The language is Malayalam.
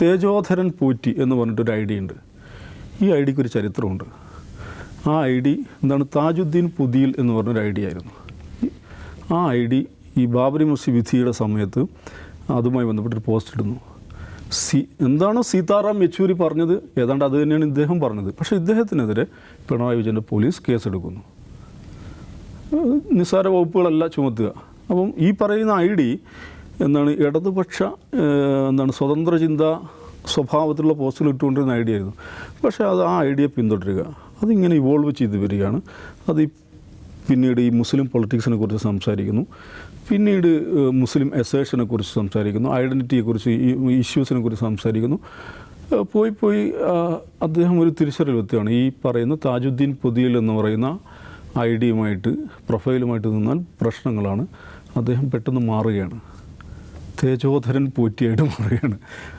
തേജോധരൻ പൂറ്റി എന്ന് പറഞ്ഞിട്ടൊരു ഐ ഡി ഉണ്ട്. ഈ ഐ ഡിക്ക് ഒരു ചരിത്രമുണ്ട്. ആ ഐ ഡി എന്താണ്, താജുദ്ദീൻ പുതിയിൽ എന്ന് പറഞ്ഞൊരു ഐ ഡി ആയിരുന്നു. ആ ഐ ഡി ഈ ബാബരി മസ്ജിദ് വിധിയുടെ സമയത്ത് അതുമായി ബന്ധപ്പെട്ടൊരു പോസ്റ്റ് ഇടുന്നു. എന്താണോ സീതാറാം യെച്ചൂരി പറഞ്ഞത് ഏതാണ്ട് അത് തന്നെയാണ് ഇദ്ദേഹം പറഞ്ഞത്. പക്ഷേ ഇദ്ദേഹത്തിനെതിരെ പിണറായി വിജയൻ്റെ പോലീസ് കേസെടുക്കുന്നു. നിസ്സാര വകുപ്പുകളല്ല ചുമത്തുക. അപ്പം ഈ പറയുന്ന ഐ ഡി എന്താണ്, ഇടതുപക്ഷ സ്വതന്ത്ര ചിന്ത സ്വഭാവത്തിലുള്ള പോസ്റ്റുകൾ ഇട്ടുകൊണ്ടിരുന്ന ഐ ഡി ആയിരുന്നു. പക്ഷേ അത് ആ ഐഡിയെ പിന്തുടരുക, അതിങ്ങനെ ഇവോൾവ് ചെയ്ത് വരികയാണ്. അത് പിന്നീട് ഈ മുസ്ലിം പൊളിറ്റിക്സിനെ കുറിച്ച് സംസാരിക്കുന്നു, പിന്നീട് മുസ്ലിം അസേഷനെ കുറിച്ച് സംസാരിക്കുന്നു, ഐഡൻറ്റിറ്റിയെക്കുറിച്ച്, ഈ ഇഷ്യൂസിനെ കുറിച്ച് സംസാരിക്കുന്നു. പോയി അദ്ദേഹം ഒരു തിരിച്ചറിവെത്തുകയാണ്. ഈ പറയുന്ന താജുദ്ദീൻ പുതിയിൽ എന്ന് പറയുന്ന ഐ ഡിയുമായിട്ട്, പ്രൊഫൈലുമായിട്ട് നിന്നാൽ പ്രശ്നങ്ങളാണ്. അദ്ദേഹം പെട്ടെന്ന് മാറുകയാണ്, തേജോധരൻ പൂറ്റിയായിട്ട് മാറുകയാണ്.